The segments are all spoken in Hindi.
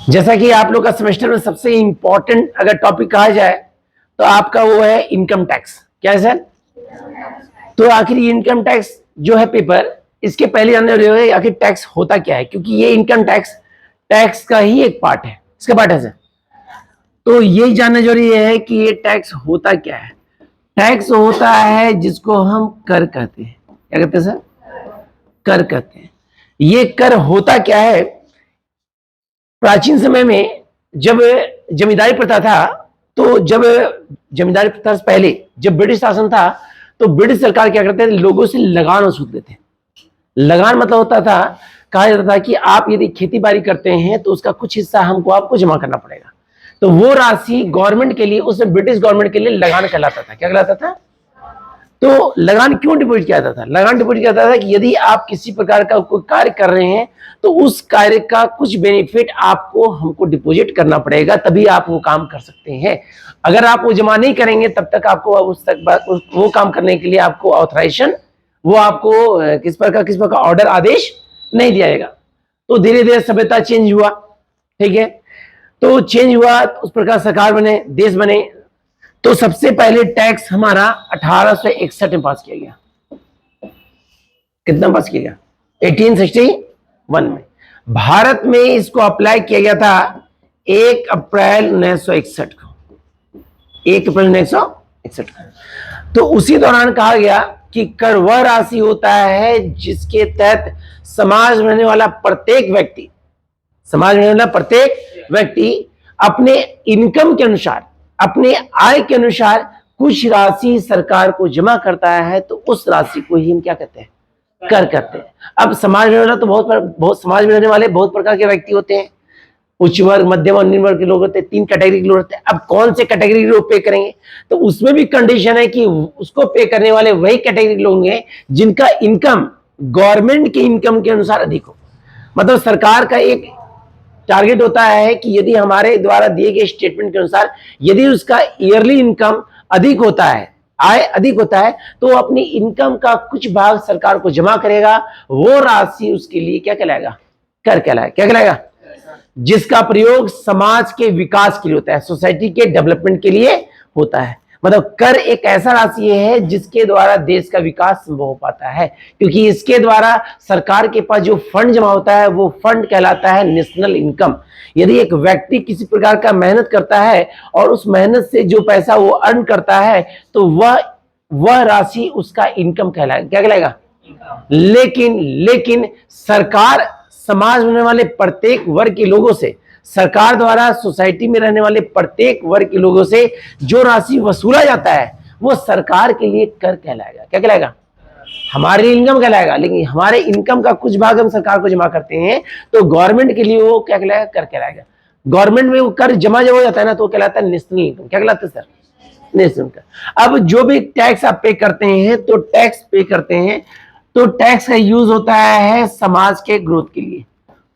जैसा कि आप लोग का सेमेस्टर में सबसे इंपॉर्टेंट अगर टॉपिक कहा जाए तो आपका वो है इनकम टैक्स। क्या है सर? तो आखिर इनकम टैक्स जो है पेपर, इसके पहले जानना जरूरी है आखिर टैक्स होता क्या है, क्योंकि ये इनकम टैक्स का ही एक पार्ट है, इसका पार्ट है सर। तो ये जानना जरूरी है कि ये टैक्स होता क्या है। टैक्स होता है जिसको हम कर कहते हैं। क्या कहते हैं सर? कर कहते हैं। ये कर होता क्या है? प्राचीन समय में जब जमींदारी प्रथा था, तो जब जमींदारी प्रथा से पहले जब ब्रिटिश शासन था, तो ब्रिटिश सरकार क्या करते थे, लोगों से लगान वसूलते थे। लगान मतलब होता था, कहा जाता था कि आप यदि खेती बाड़ी करते हैं तो उसका कुछ हिस्सा हमको आपको जमा करना पड़ेगा। तो वो राशि गवर्नमेंट के लिए, उसमें ब्रिटिश गवर्नमेंट के लिए लगान कहलाता था। क्या कहलाता था? तो लगान क्यों डिपॉजिट किया जाता था? लगान डिपॉजिट किया जाता था कि यदि आप किसी प्रकार का कोई कार्य कर रहे हैं तो उस कार्य का कुछ बेनिफिट आपको हमको डिपॉजिट करना पड़ेगा, तभी आप वो काम कर सकते हैं। अगर आप वो जमा नहीं करेंगे तब तक आपको वो काम करने के लिए आपको ऑथराइजेशन, वो आपको किस प्रकार ऑर्डर, आदेश नहीं दिया जाएगा। तो धीरे धीरे सभ्यता चेंज हुआ, ठीक है। तो चेंज हुआ, उस प्रकार सरकार बने, देश बने। तो सबसे पहले टैक्स हमारा 1861 में पास किया गया। कितना पास किया गया? 1861 में। भारत में इसको अप्लाई किया गया था 1 अप्रैल 1961 को। 1 अप्रैल 1961 को। तो उसी दौरान कहा गया कि कर वह राशि होता है जिसके तहत समाज में रहने वाला प्रत्येक व्यक्ति अपने इनकम के अनुसार, अपने आय के अनुसार कुछ राशि सरकार को जमा करता है, तो उस राशि को ही हम क्या कहते हैं? कर कहते हैं। अब समाज में रहना तो बहुत समाज में रहने वाले बहुत प्रकार के व्यक्ति होते हैं। उच्च वर्ग, मध्यम और निम्न वर्ग के लोग होते हैं। 3 कैटेगरी के लोग होते हैं। अब कौन से कैटेगरी के लोग पे करेंगे? तो उसमें भी कंडीशन है कि उसको पे करने वाले वही कैटेगरी के लोग हैं जिनका इनकम गवर्नमेंट के इनकम के अनुसार अधिक हो। मतलब सरकार का एक टारगेट होता है कि यदि हमारे द्वारा दिए गए स्टेटमेंट के अनुसार यदि उसका ईयरली इनकम अधिक होता है, आय अधिक होता है, तो अपनी इनकम का कुछ भाग सरकार को जमा करेगा। वो राशि उसके लिए क्या कहलाएगा? कर कहलाएगा। क्या कहलाएगा? जिसका प्रयोग समाज के विकास के लिए होता है, सोसाइटी के डेवलपमेंट के लिए होता है। मतलब कर एक ऐसा राशि है जिसके द्वारा देश का विकास संभव हो पाता है, क्योंकि इसके द्वारा सरकार के पास जो फंड जमा होता है वो फंड कहलाता है नेशनल इनकम। यदि एक व्यक्ति किसी प्रकार का मेहनत करता है और उस मेहनत से जो पैसा वो अर्न करता है, तो वह राशि उसका इनकम कहलाएगा। क्या कहलाएगा? लेकिन सरकार समाज में रहने वाले प्रत्येक वर्ग के लोगों से, सरकार द्वारा सोसाइटी में रहने वाले प्रत्येक वर्ग के लोगों से जो राशि वसूला जाता है वो सरकार के लिए कर कहलाएगा। क्या कहलाएगा? हमारी इनकम कहलाएगा। लेकिन हमारे इनकम का कुछ भाग हम सरकार को जमा करते हैं, तो गवर्नमेंट के लिए वो क्या कहलाएगा? कर कहलाएगा। गवर्नमेंट में वो कर जमा जब हो जाता है ना, तो कहलाता है नेशनल इनकम। क्या कहलाता है सर? National income. अब जो भी टैक्स आप पे करते हैं, तो टैक्स पे करते हैं तो टैक्स का यूज होता है समाज के ग्रोथ के लिए,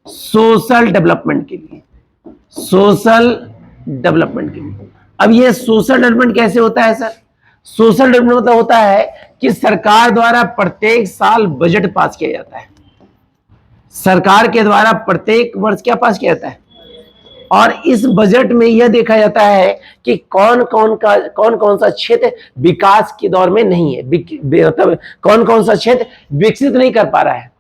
सोशल डेवलपमेंट के लिए, सोशल डेवलपमेंट के लिए। अब ये सोशल डेवलपमेंट कैसे होता है सर? सोशल डेवलपमेंट मतलब होता है कि सरकार द्वारा प्रत्येक साल बजट पास किया जाता है। सरकार के द्वारा प्रत्येक वर्ष क्या पास किया जाता है, और इस बजट में यह देखा जाता है कि कौन कौन सा क्षेत्र विकास के दौर में नहीं है, मतलब कौन सा क्षेत्र विकसित नहीं कर पा रहा है।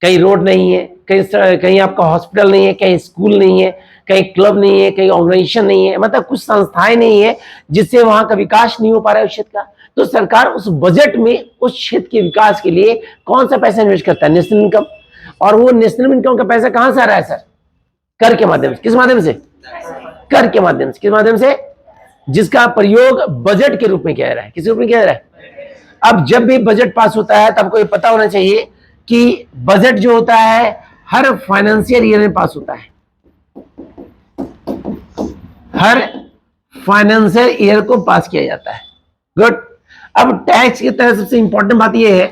कहीं रोड नहीं है, कहीं आपका हॉस्पिटल नहीं है, कहीं स्कूल नहीं है, कहीं क्लब नहीं है, कहीं ऑर्गेनाइजेशन नहीं है, मतलब कुछ संस्थाएं नहीं है जिससे वहां का विकास नहीं हो पा रहा है उस क्षेत्र का। तो सरकार उस बजट में उस क्षेत्र के विकास के लिए कौन सा पैसा इन्वेस्ट करता है? National income. और वो नेशनल इनकम का पैसा कहां से आ रहा है सर? कर के माध्यम से। किस माध्यम से? कर के माध्यम से। किस माध्यम से? जिसका प्रयोग बजट के रूप में किया जा रहा है। किस रूप में किया जा रहा है? अब जब भी बजट पास होता है तब आपको ये पता होना चाहिए कि बजट जो होता है हर फाइनेंशियल ईयर में पास होता है। हर फाइनेंशियल ईयर को पास किया जाता है। गुड। अब टैक्स के तहत सबसे इंपॉर्टेंट बात यह है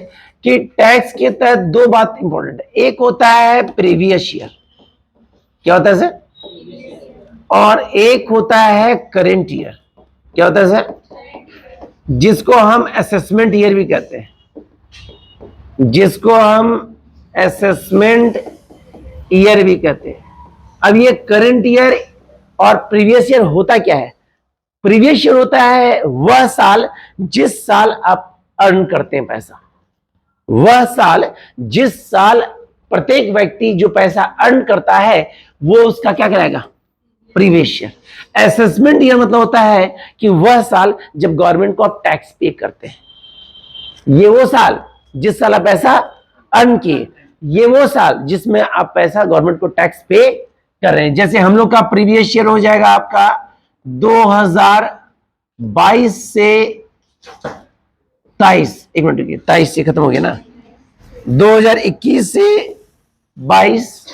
कि टैक्स के तहत 2 बात इंपॉर्टेंट है। एक होता है प्रीवियस ईयर। क्या होता है सर? और एक होता है करेंट ईयर। क्या होता है सर? जिसको हम असेसमेंट ईयर भी कहते हैं, जिसको हम असेसमेंट ईयर भी कहते हैं। अब ये करंट ईयर और प्रीवियस ईयर होता क्या है? प्रीवियस ईयर होता है वह साल जिस साल आप अर्न करते हैं पैसा, वह साल जिस साल प्रत्येक व्यक्ति जो पैसा अर्न करता है वो उसका क्या कहलाएगा? Previous year. असेसमेंट ईयर मतलब होता है कि वह साल जब गवर्नमेंट को आप टैक्स पे करते हैं, ये वो साल जिस साल आप पैसा अर्न किए, ये वो साल जिसमें आप पैसा गवर्नमेंट को टैक्स पे कर रहे हैं। जैसे हम लोग का प्रीवियस ईयर हो जाएगा आपका 2022 से 23, एक मिनट रुकिए, 23 से खत्म हो गया ना, 2021 से 22,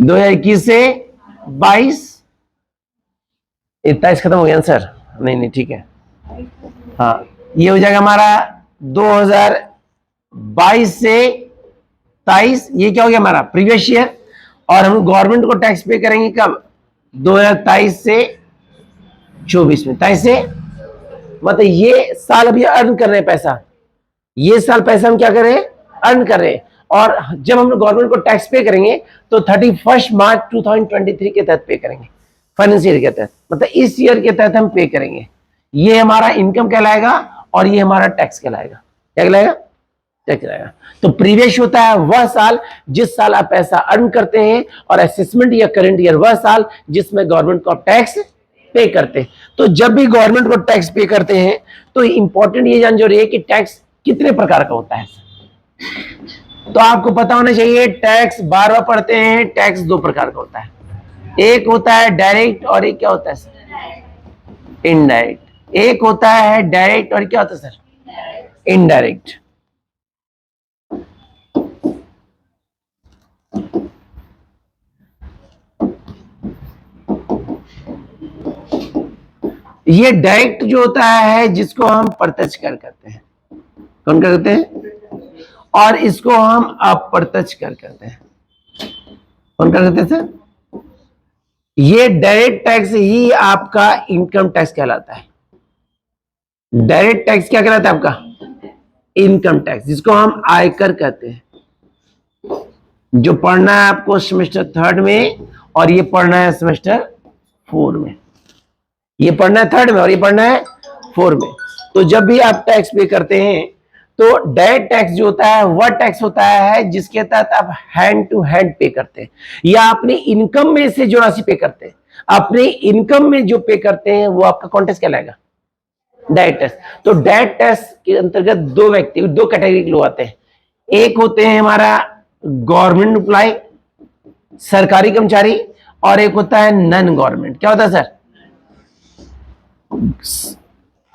2021 से 22, 23 खत्म हो गया ना सर? नहीं ठीक है, हाँ ये हो जाएगा हमारा 2022 से 23, ये क्या हो गया हमारा? Previous year. और हम गवर्नमेंट को टैक्स पे करेंगे कब? 2023 से 24 में, 23 से, मतलब ये साल अभी अर्न कर रहे हैं पैसा, ये साल पैसा हम क्या कर रहे हैं? अर्न कर रहे हैं। और जब हम गवर्नमेंट को टैक्स पे करेंगे तो 31 मार्च 2023 के तहत पे करेंगे, फाइनेंशियल ईयर के तहत, मतलब इस ईयर के तहत हम पे करेंगे। ये हमारा इनकम कहलाएगा और ये हमारा टैक्स कहलाएगा। क्या कहलाएगा? टैक्स कहलाएगा। तो प्रीवियस होता है वह साल जिस साल आप पैसा अर्न करते हैं, और असेसमेंट या करंट ईयर वह साल जिसमें गवर्नमेंट को आप टैक्स पे करते हैं। तो जब भी गवर्नमेंट को टैक्स पे करते हैं तो इंपॉर्टेंट ये जान जरूरी है कि टैक्स कितने प्रकार का होता है। तो आपको पता होना चाहिए, टैक्स बार बार पढ़ते हैं, टैक्स दो प्रकार का होता है, एक होता है डायरेक्ट और एक क्या होता है सर? इनडायरेक्ट। एक होता है डायरेक्ट और क्या होता है सर? इनडायरेक्ट। ये डायरेक्ट जो होता है जिसको हम प्रत्यक्ष कर करते हैं, कौन कर करते हैं? और इसको हम अप्रत्यक्ष कर करते हैं, कौन कर करते हैं सर? ये डायरेक्ट टैक्स ही आपका इनकम टैक्स कहलाता है। डायरेक्ट टैक्स क्या कहलाता है आपका? इनकम टैक्स, जिसको हम आयकर कहते हैं। जो पढ़ना है आपको सेमेस्टर 3 में, और ये पढ़ना है सेमेस्टर 4 में। ये पढ़ना है 3 में और ये पढ़ना है 4 में। तो जब भी आप टैक्स पे करते हैं तो डायरेक्ट टैक्स जो होता है वह टैक्स होता है जिसके तहत आप हैंड टू हैंड पे करते हैं, या अपनी इनकम में से जो राशि पे करते हैं, अपनी इनकम में जो पे करते हैं वो आपका कौन टैक्स कहलाएगा? Direct tax. तो डायरेक्ट टैक्स के अंतर्गत दो व्यक्ति, दो कैटेगरी के लोग आते हैं। एक होते हैं हमारा गवर्नमेंट एम्प्लॉय, सरकारी कर्मचारी, और एक होता है नॉन गवर्नमेंट। क्या होता है सर?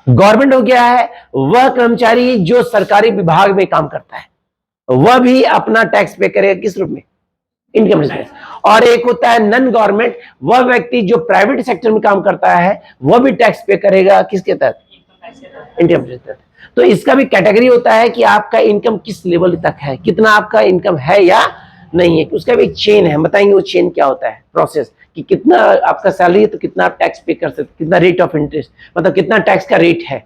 गवर्नमेंट हो गया है वह कर्मचारी जो सरकारी विभाग में काम करता है, वह भी अपना टैक्स पे करेगा, किस रूप में? Income tax. और एक होता है नॉन गवर्नमेंट, वह व्यक्ति जो प्राइवेट सेक्टर में काम करता है वह भी टैक्स पे करेगा, किसके तहत? इनकम टैक्स तहत। तो इसका भी कैटेगरी होता है कि आपका इनकम किस लेवल तक है, कितना आपका इनकम है या नहीं है। उसका भी चेन है, बताएंगे वो चेन क्या होता है, प्रोसेस, कि कितना आपका सैलरी है तो कितना आप टैक्स पे कर सकते, कितना रेट ऑफ इंटरेस्ट, मतलब कितना टैक्स का रेट है।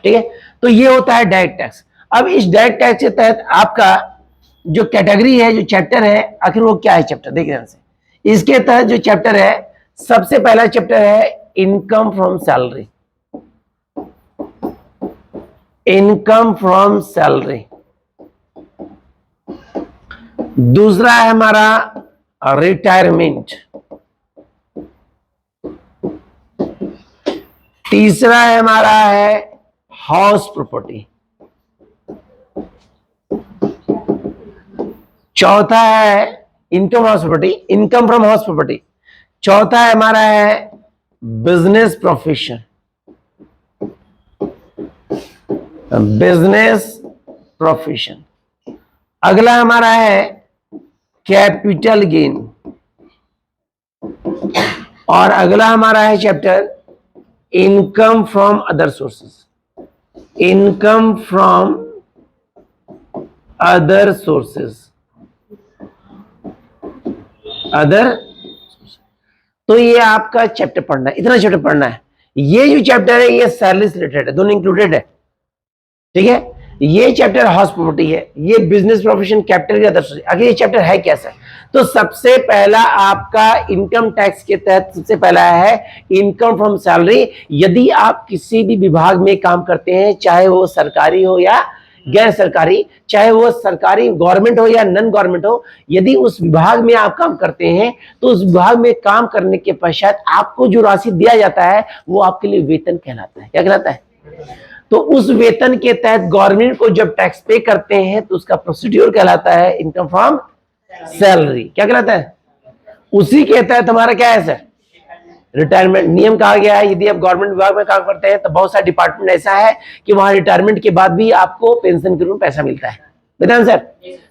ठीक है, तो ये होता है डायरेक्ट टैक्स। अब इस डायरेक्ट टैक्स के तहत आपका जो कैटेगरी है, जो चैप्टर है, आखिर वो क्या है चैप्टर, देखिए ध्यान से। इसके तहत जो चैप्टर है, सबसे पहला चैप्टर है income from salary. Income from salary. दूसरा है हमारा रिटायरमेंट। तीसरा है हमारा है हाउस प्रॉपर्टी। चौथा है income house property, income from house property. चौथा है हमारा है बिजनेस प्रोफेशन, बिजनेस प्रोफेशन। अगला हमारा है कैपिटल गेन, और अगला हमारा है chapter income from other sources. Income from other sources, other. तो ये आपका चैप्टर पढ़ना है, इतना चैप्टर पढ़ना है। ये जो चैप्टर है ये सैलरी से रिलेटेड है, दोनों इंक्लूडेड है। ठीक है, ये चैप्टर हाउस प्रॉपर्टी है, ये बिजनेस प्रोफेशन कैपिटल के आदर्श। आगे ये चैप्टर है कैसा? तो सबसे पहला आपका इनकम टैक्स के तहत सबसे पहला है इनकम फ्रॉम सैलरी। यदि आप किसी भी विभाग में काम करते हैं, चाहे वो सरकारी हो या गैर सरकारी, चाहे वो सरकारी गवर्नमेंट हो या नॉन गवर्नमेंट हो, यदि उस विभाग में आप काम करते हैं तो उस विभाग में काम करने के पश्चात आपको जो राशि दिया जाता है वो आपके लिए वेतन कहलाता है। क्या कहलाता है? तो उस वेतन के तहत गवर्नमेंट को जब टैक्स पे करते हैं तो उसका प्रोसीड्यूर कहलाता है इनकम फ्रॉम सैलरी। क्या कहलाता है? उसी के तहत हमारा क्या है सर? रिटायरमेंट नियम कहा गया है। यदि आप गवर्नमेंट विभाग में काम करते हैं तो बहुत सारे डिपार्टमेंट ऐसा है कि वहां रिटायरमेंट के बाद भी आपको पेंशन के रूप में पैसा मिलता है, बताएं सर।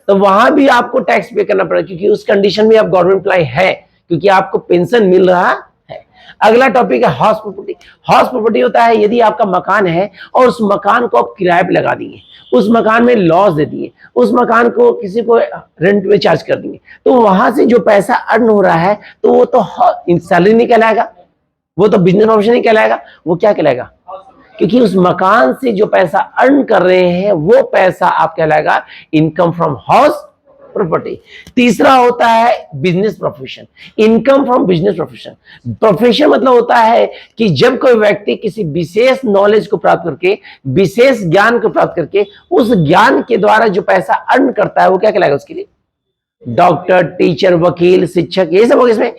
तो वहां भी आपको टैक्स पे करना पड़ेगा क्योंकि उस कंडीशन में आप गवर्नमेंट एम्प्लॉय है, क्योंकि आपको पेंशन मिल रहा है। अगला टॉपिक है हाउस प्रॉपर्टी। हाउस प्रॉपर्टी होता है यदि आपका मकान है और उस मकान को आप किराए पे लगा दिए, उस मकान में लॉस दे दिए, उस मकान को किसी को रेंट में चार्ज कर दिए, तो वहां से जो पैसा अर्न हो रहा है तो वो तो सैलरी नहीं कहलाएगा, वो तो बिजनेस ऑप्शन नहीं कहलाएगा, वो क्या कहलाएगा? क्योंकि उस मकान से जो पैसा अर्न कर रहे हैं वो पैसा आप कहलाएगा इनकम फ्रॉम हाउस प्रॉपर्टी। तीसरा होता है business profession, income from business profession. Profession मतलब होता है कि जब कोई व्यक्ति किसी विशेष नॉलेज को प्राप्त करके, विशेष ज्ञान को प्राप्त करके उस ज्ञान के द्वारा जो पैसा अर्न करता है वो क्या कहलाएगा उसके लिए? डॉक्टर, टीचर, वकील, शिक्षक, ये सब हो गया।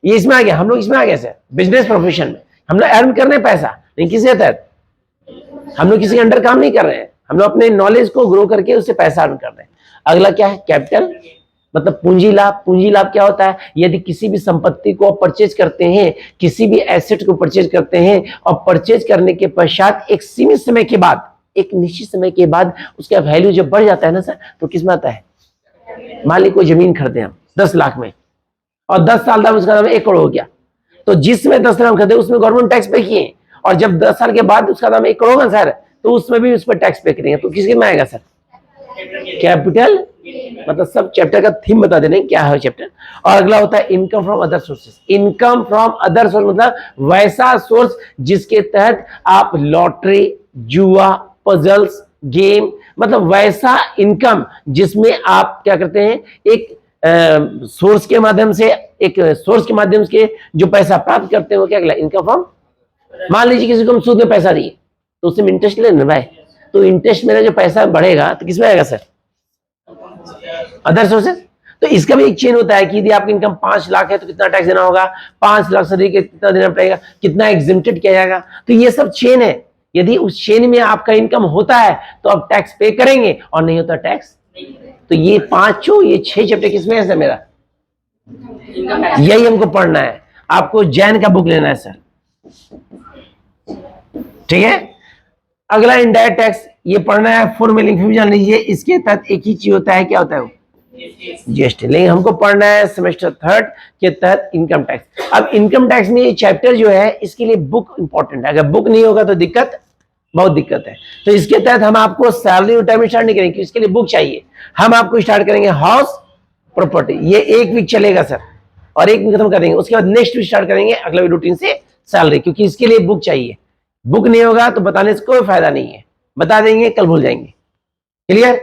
ये इसमें आ गया, हम लोग इसमें आ गए सर बिजनेस प्रोफेशन में। हम लोग अर्न कर रहे हैं पैसा, लेकिन किसी तहत हम लोग किसी के अंडर काम नहीं कर रहे हैं, हम लोग अपने नॉलेज को ग्रो करके उससे पैसा अर्न कर रहे हैं। अगला क्या है? कैपिटल मतलब पूंजी लाभ। पूंजी लाभ क्या होता है? यदि किसी भी संपत्ति को परचेज करते हैं, किसी भी एसेट को परचेज करते हैं और परचेज करने के पश्चात एक सीमित समय के बाद, एक निश्चित समय के बाद उसका वैल्यू जब बढ़ जाता है ना सर, तो किसमें आता है? मान ली कोई जमीन खरीदे हम 10 लाख में और 10 साल बाद उसका दाम 1 करोड़ हो गया, तो जिसमें 10 लाख खरीदे उसमें गवर्नमेंट टैक्स पे किए, और जब 10 साल के बाद उसका दाम 1 करोड़ होगा सर, तो उसमें भी उस पर टैक्स पे करेंगे, तो किसके में आएगा सर? कैपिटल। मतलब सब चैप्टर का थीम बता देने क्या है चैप्टर। और अगला होता है income from other sources. Income from other source मतलब वैसा सोर्स जिसके तहत आप लॉटरी, जुआ, पजल्स, गेम, मतलब वैसा इनकम जिसमें आप क्या करते हैं, एक सोर्स के माध्यम से, एक सोर्स के माध्यम से जो पैसा प्राप्त करते हैं वो क्या कहलाता है? Income from. मान लीजिए किसी को हम सूद में पैसा दिए तो उससे इंटरेस्ट लेना भाई, तो इंटरेस्ट मेरा जो पैसा बढ़ेगा तो किसमें आएगा सर? Other sources. तो इसका भी एक चेन होता है कि यदि आपकी इनकम 5 लाख है तो कितना टैक्स देना होगा, 5 लाख से लेकर कितना देना पड़ेगा, कितना एग्जेम्प्टेड किया जाएगा। तो ये सब चेन है। यदि उस चेन में आपका इनकम होता है तो आप टैक्स पे करेंगे, और नहीं होता टैक्स। तो ये 6 चैप्टर किसमें है सर मेरा? यही हमको पढ़ना है। आपको जैन का बुक लेना है सर, ठीक है। अगला इनडायरेक्ट टैक्स, ये पढ़ना है। फॉर्मेलिंग भी जान लीजिए, इसके तहत एक ही चीज होता है, क्या होता है वो? जीएसटी। लेकिन हमको पढ़ना है सेमेस्टर 3 के तहत इनकम टैक्स। अब इनकम टैक्स में ये चैप्टर जो है इसके लिए बुक इंपॉर्टेंट है, अगर बुक नहीं होगा तो दिक्कत, बहुत दिक्कत है। तो इसके तहत हम आपको सैलरी रिटायरमेंट स्टार्ट नहीं करेंगे, इसके लिए बुक चाहिए। हम आपको स्टार्ट करेंगे हाउस प्रॉपर्टी, ये 1 वीक चलेगा सर, और 1 वीक खत्म कर देंगे। उसके बाद नेक्स्ट वीक स्टार्ट करेंगे अगला रूटीन से सैलरी, क्योंकि इसके लिए बुक चाहिए। बुक नहीं होगा तो बताने से कोई फायदा नहीं है, बता देंगे कल भूल जाएंगे। क्लियर?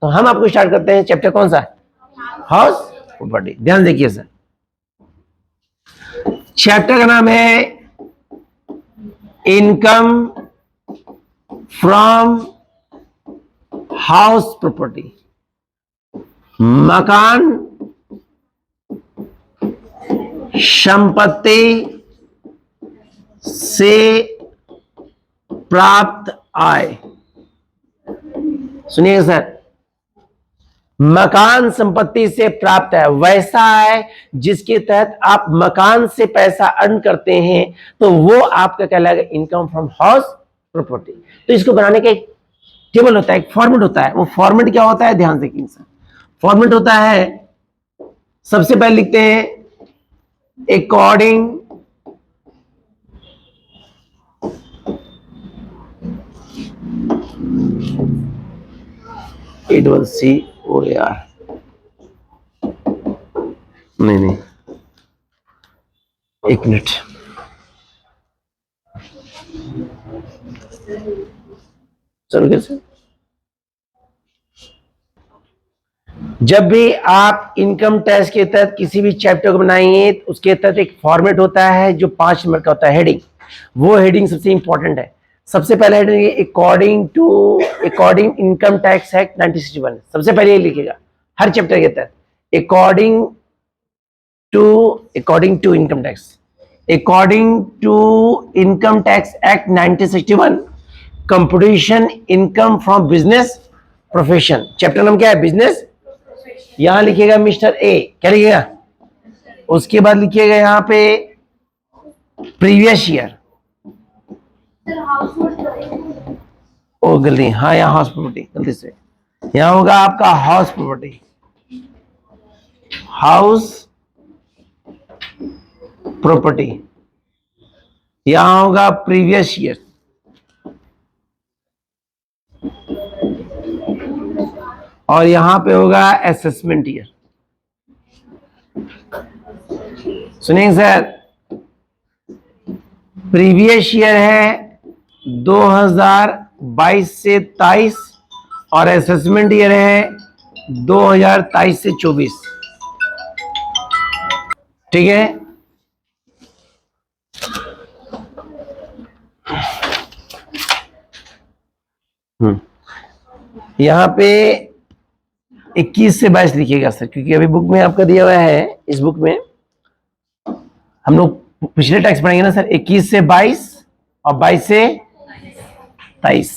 तो हम आपको स्टार्ट करते हैं चैप्टर कौन सा? House property. ध्यान देखिए सर, चैप्टर का नाम है इनकम फ्रॉम हाउस प्रॉपर्टी। मकान संपत्ति से प्राप्त आय। सुनिएगा सर, मकान संपत्ति से प्राप्त है वैसा है जिसके तहत आप मकान से पैसा अर्न करते हैं, तो वो आपका कहलाएगा इनकम फ्रॉम हाउस प्रॉपर्टी। तो इसको बनाने का एक टेबल होता है, एक फॉर्मेट होता है। वो फॉर्मेट क्या होता है, ध्यान देखिए सर। फॉर्मेट होता है, सबसे पहले लिखते हैं अकॉर्डिंग COAR, नहीं, एक मिनट, चलो कैसे जब भी आप इनकम टैक्स के तहत किसी भी चैप्टर को बनाएंगे तो उसके तहत एक फॉर्मेट होता है जो 5 नंबर का होता है, हेडिंग। वो हेडिंग सबसे इंपॉर्टेंट है। सबसे पहले heading according income tax act 1961, सबसे पहले ये लिखेगा हर चैप्टर के तहत, according to income tax act 1961, competition income from business profession. Chapter नाम क्या है? बिजनेस। यहां लिखिएगा मिस्टर ए, क्या लिखिएगा? उसके बाद लिखिएगा यहां पे प्रीवियस ईयर। ओ गलती, हाँ यहाँ हाउस प्रॉपर्टी, गलती से यहाँ होगा आपका हाउस प्रॉपर्टी, यहां होगा प्रीवियस ईयर। और यहां पे होगा असेसमेंट ईयर। सुनिए सर, प्रीवियस ईयर है 2022 से 23 और असेसमेंट ईयर है 2023 से 24। ठीक है, यहां पे 21 से 22 लिखिएगा सर, क्योंकि अभी बुक में आपका दिया हुआ है, इस बुक में हम लोग पिछले टैक्स पढ़ेंगे ना सर, 21 से 22 और 22 से 23,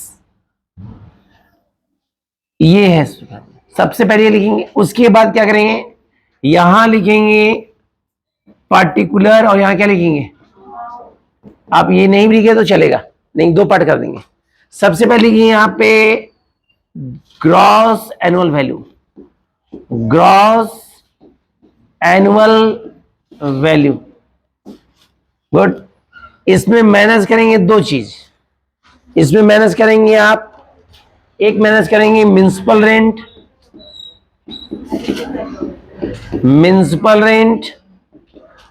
ये है। सबसे पहले ये लिखेंगे, उसके बाद क्या करेंगे, यहां लिखेंगे पार्टिकुलर और यहां क्या लिखेंगे, आप ये नहीं लिखे तो चलेगा, नहीं, 2 पार्ट कर देंगे। सबसे पहले लिखिए यहां पे ग्रॉस एनुअल वैल्यू, गुड। इसमें मैनेज करेंगे 2 चीज, इसमें मैनेज करेंगे आप, एक मैनेज करेंगे म्युनिसिपल रेंट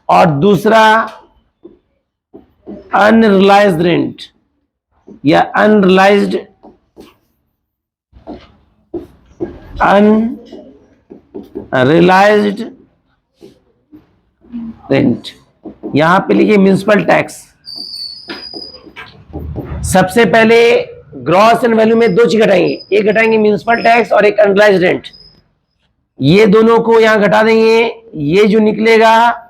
और दूसरा अनरिलाइज्ड रेंट या अनरिलाइज्ड रेंट। यहां पे लिखिए म्युनिसिपल टैक्स। सबसे पहले ग्रॉस एंड वैल्यू में 2 चीज घटाएंगे, एक घटाएंगे म्युनिसिपल टैक्स और एक अनरिलाइज्ड रेंट। ये दोनों को यहां घटा देंगे, ये जो निकलेगा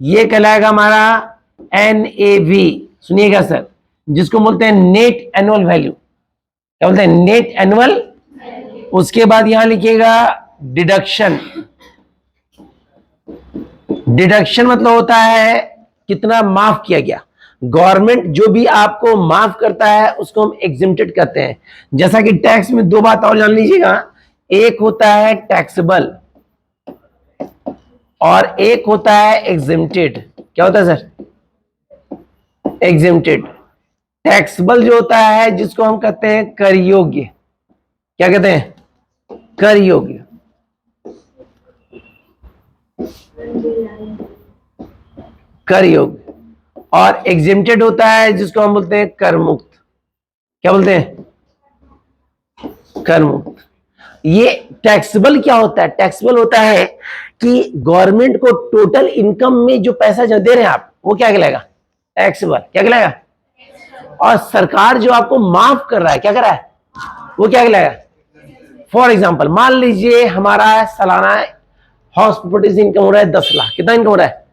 ये कहलाएगा हमारा NAV। सुनिएगा सर, जिसको बोलते हैं नेट एनुअल वैल्यू, क्या बोलते हैं? Net annual. उसके बाद यहां लिखिएगा डिडक्शन मतलब होता है कितना माफ किया गया। गवर्नमेंट जो भी आपको माफ करता है उसको हम एग्जेम्प्टेड कहते हैं। जैसा कि टैक्स में 2 बात और जान लीजिएगा, एक होता है टैक्सेबल और एक होता है एग्जेम्प्टेड। क्या होता है सर? एग्जेम्प्टेड। टैक्सेबल जो होता है जिसको हम कहते हैं कर योग्य, क्या कहते हैं? कर योग्य। और एग्जेम्प्टेड होता है जिसको हम बोलते हैं कर मुक्त। क्या बोलते हैं? कर मुक्त। ये टैक्सेबल क्या होता है? टैक्सेबल होता है कि गवर्नमेंट को टोटल इनकम में जो पैसा जो दे रहे हैं आप, वो क्या कहलाएगा? टैक्सेबल। क्या कहलाएगा? और सरकार जो आपको माफ कर रहा है, क्या कर रहा है? वो क्या कहलाएगा? फॉर एग्जाम्पल मान लीजिए हमारा सालाना हाउस प्रॉपर्टीज इनकम हो रहा है 10 लाख। कितना इनकम हो रहा है?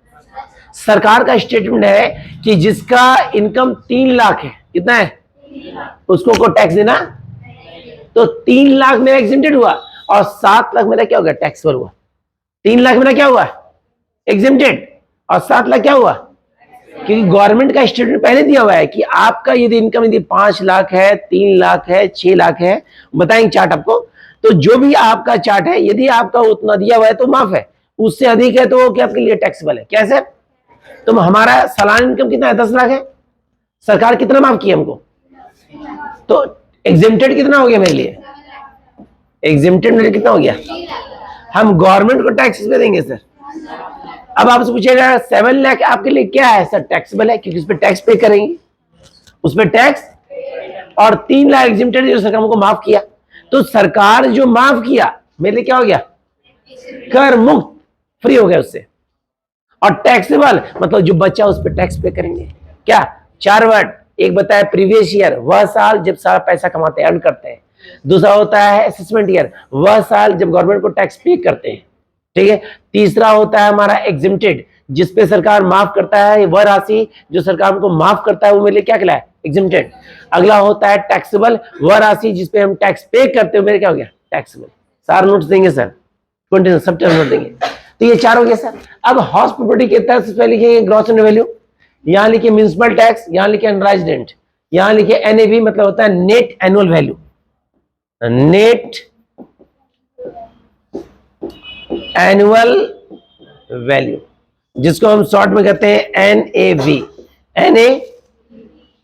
सरकार का स्टेटमेंट है कि जिसका इनकम 3 लाख है, कितना है, उसको को टैक्स देना। तो 3 लाख मेरा एग्जेम्प्टेड हुआ और 7 लाख मेरा क्या होगा? टैक्सेबल हुआ। 3 लाख मेरा क्या हुआ? एग्जेम्प्टेड। और 7 लाख क्या हुआ? क्योंकि गवर्नमेंट का स्टेटमेंट पहले दिया हुआ है कि आपका यदि इनकम यदि 5 लाख है, 3 लाख है, 6 लाख है, बताएंगे चार्ट आपको। तो जो भी आपका चार्ट है, यदि आपका उतना दिया हुआ है तो माफ है, उससे अधिक है तो वो क्या आपके लिए टैक्सेबल है। कैसे? तो हमारा सालाना इनकम कितना है? 10 लाख है। सरकार कितना माफ किया हमको? तो एग्जेम्प्टेड कितना हो गया मेरे लिए? एग्जेम्प्टेड मेरे कितना हो गया? हम गवर्नमेंट को टैक्स पे देंगे सर। अब आपसे पूछेगा 7 लाख आपके लिए क्या है सर? टैक्सेबल है, क्योंकि उस पर टैक्स पे करेंगे, उस पर टैक्स। और 3 लाख एग्जेम्प्टेड जो सरकार हमको माफ किया, तो सरकार जो माफ किया मेरे लिए क्या हो गया? कर मुक्त, फ्री हो गया उससे। और टैक्सेबल मतलब जो बच्चा उस पर टैक्स पे करेंगे। क्या? 4 वर्ड। एक बताया प्रीवियस ईयर, वह साल जब सारा पैसा कमाते हैं, अर्न करते हैं। दूसरा होता है असेसमेंट ईयर, वह साल जब गवर्नमेंट को टैक्स पे करते हैं। ठीक है। तीसरा होता है हमारा एग्जिम्प्टेड, जिसपे सरकार माफ करता है, वह राशि जो सरकार को माफ करता है वो मेरे लिए क्या कहलाए? एग्जिम्प्टेड। अगला होता है टैक्सेबल, वह राशि जिसपे हम टैक्स पे करते हो, मेरे क्या हो गया? टैक्सेबल। सारे नोट्स देंगे सर, कंटिन्यू सब टर्म नोट देंगे। तो ये 4 हो गया सर। अब हाउस प्रॉपर्टी के तहत सबसे पहले लिखेंगे ग्रॉस एनुअल वैल्यू, यहां लिखिए म्युनिसिपल टैक्स, यहां लिखिए अनराइज्ड रेंट, यहां लिखिए एनएवी मतलब होता है net annual value, net annual value, जिसको हम शॉर्ट में कहते हैं एनएवी। एनए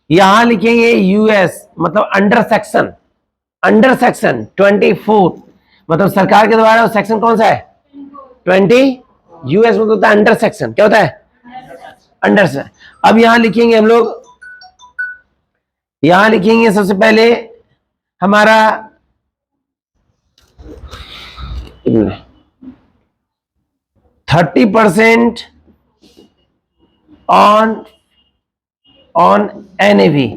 यहां लिखेंगे यूएस मतलब अंडर सेक्शन 24 मतलब सरकार के द्वारा सेक्शन कौन सा है? 20। यूएस मतलब होता है अंडर सेक्शन, क्या होता है? अंडर से। अब यहां लिखेंगे हम लोग, यहां लिखेंगे सबसे पहले हमारा 30% ऑन एनएवी,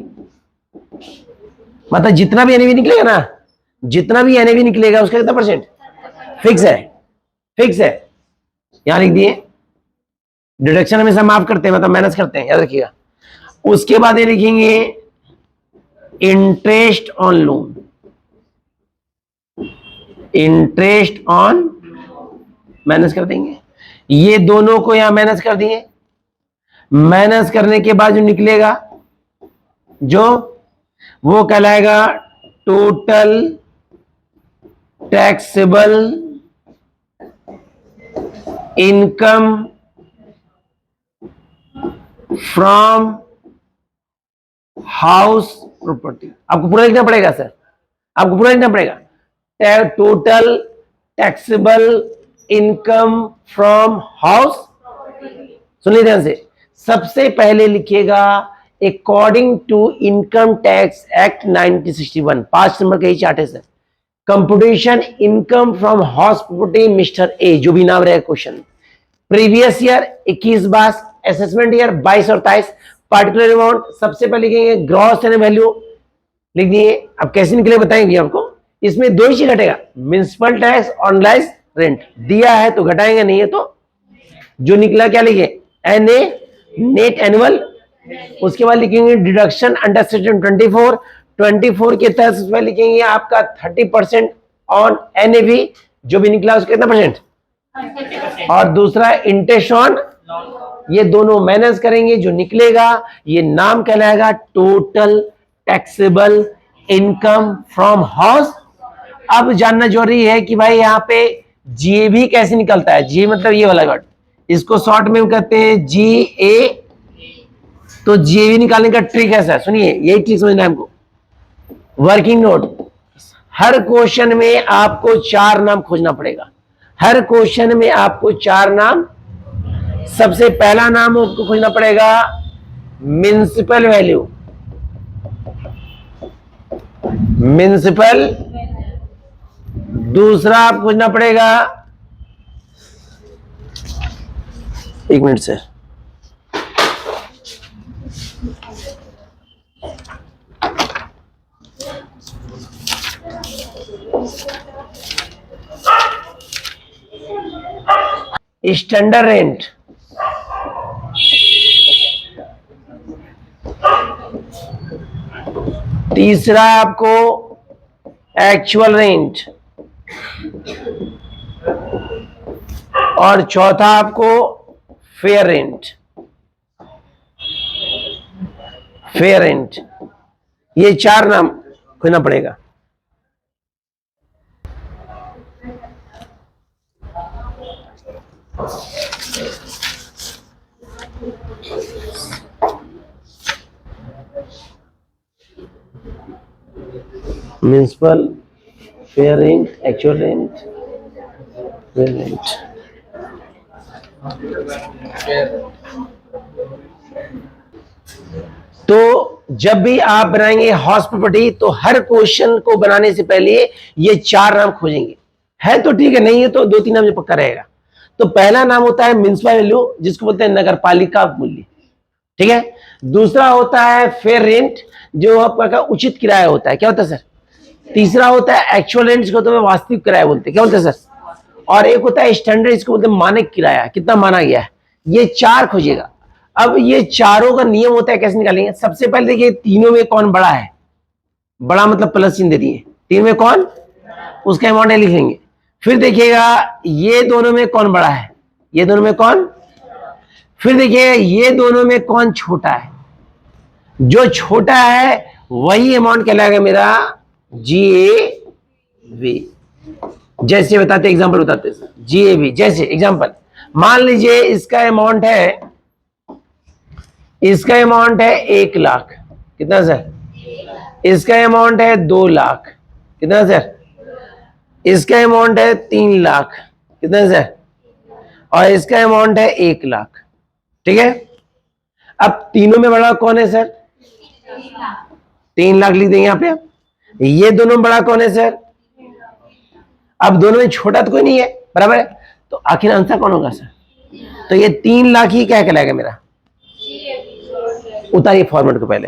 मतलब जितना भी एनएवी निकलेगा ना, जितना भी एनएवी निकलेगा उसका कितना परसेंट? फिक्स है, फिक्स है। यहां लिख दिए। डिडक्शन हमेशा माफ करते हैं, मतलब माइनस करते हैं, याद रखिएगा। उसके बाद ये लिखेंगे interest on loan, interest on minus कर देंगे। ये दोनों को यहां माइनस कर दिए। माइनस करने के बाद जो निकलेगा जो, वो कहलाएगा total taxable income from house property. आपको पूरा लिखना पड़ेगा सर, आपको पूरा लिखना पड़ेगा। Total taxable income from house, सुनिए ध्यान से। सबसे पहले लिखिएगा according to income tax act 1961, 5 नंबर का ही चार्ट है sir. Computation income from house property mister A, जो भी नाम रहेगा question. Previous year 21-22, assessment year 22 और 23। पार्टिकुलर अमाउंट सबसे पहले लिखेंगे ग्रॉस एनुअल वैल्यू, लिख दिए। अब कैसे निकले बताएंगे आपको। इसमें 2 ही चीज घटेगा, म्युनिसिपल टैक्स और अनराइज्ड रेंट। दिया है तो घटाएंगे, नहीं है तो जो निकला क्या लिखे? NA net annual. उसके बाद लिखेंगे डिडक्शन अंडर सेक्शन 24 के तहत उसमें लिखेंगे आपका 30% ऑन एनएवी, जो भी निकला उसका कितना परसेंट? और दूसरा इंटरेस्ट ऑन, ये दोनों माइनस करेंगे, जो निकलेगा ये नाम कहलाएगा total taxable income from house. अब जानना जरूरी है कि भाई यहाँ पे जी भी कैसे निकलता है। जी मतलब ये वाला वर्ड, इसको शॉर्ट में कहते हैं जी ए। तो जीएवी निकालने का ट्रिक है सर, सुनिए यही ट्रिक समझना है हमको। वर्किंग नोट, हर क्वेश्चन में आपको 4 नाम खोजना पड़ेगा, हर क्वेश्चन में आपको 4 नाम। सबसे पहला नाम आपको खोजना पड़ेगा म्युनिसिपल वैल्यू, म्युनिसिपल। दूसरा आप खोजना पड़ेगा, एक मिनट सर, स्टैंडर्ड रेंट। तीसरा आपको एक्चुअल रेंट, और चौथा आपको फेयर रेंट, फेयर रेंट। ये 4 नाम खोजना पड़ेगा। Municipal, fair rent, actual rent, fair rent. तो जब भी आप बनाएंगे हाउस प्रॉपर्टी, तो हर क्वेश्चन को बनाने से पहले ये 4 नाम खोजेंगे। है तो ठीक है, नहीं है तो 2-3 नाम जो पक्का रहेगा। तो पहला नाम होता है म्युनिसिपल वैल्यू, जिसको बोलते हैं नगर पालिका मूल्य, ठीक है। दूसरा होता है फेयर रेंट, जो आपका उचित किराया होता है, क्या होता है सर। तीसरा होता है एक्चुअल रेंट, जिसको तो वास्तविक किराया बोलते हैं, क्या बोलते हैं सर। और एक होता है स्टैंडर्ड, जिसको बोलते हैं मानक किराया, कितना माना गया है। ये 4 खोजिएगा। अब ये चारों का नियम होता है, कैसे निकालेंगे। सबसे पहले देखिए तीनों में कौन बड़ा है, बड़ा मतलब प्लस चिन्ह दे दिए, तीन में कौन, उसका अमाउंट लिखेंगे। फिर देखिएगा ये दोनों में कौन बड़ा है, ये दोनों में कौन। फिर देखिएगा ये दोनों में कौन छोटा है, जो छोटा है वही अमाउंट कहलाएगा मेरा GAV। जैसे बताते एग्जांपल बताते हैं GAV। जैसे एग्जांपल मान लीजिए इसका अमाउंट है 1 लाख, कितना सर। इसका अमाउंट है 2 लाख, कितना सर। इसका अमाउंट है 3 लाख, कितना सर। और इसका अमाउंट है 1 लाख, ठीक है। अब तीनों में बड़ा कौन है सर, 3 लाख लिख देंगे यहां पे। ये दोनों में बड़ा कौन है सर, अब दोनों में छोटा तो कोई नहीं है, बराबर है। तो आखिर आंसर कौन होगा सर, तो ये 3 लाख ही क्या कहलाएगा मेरा। उतारिए फॉर्मेट को पहले।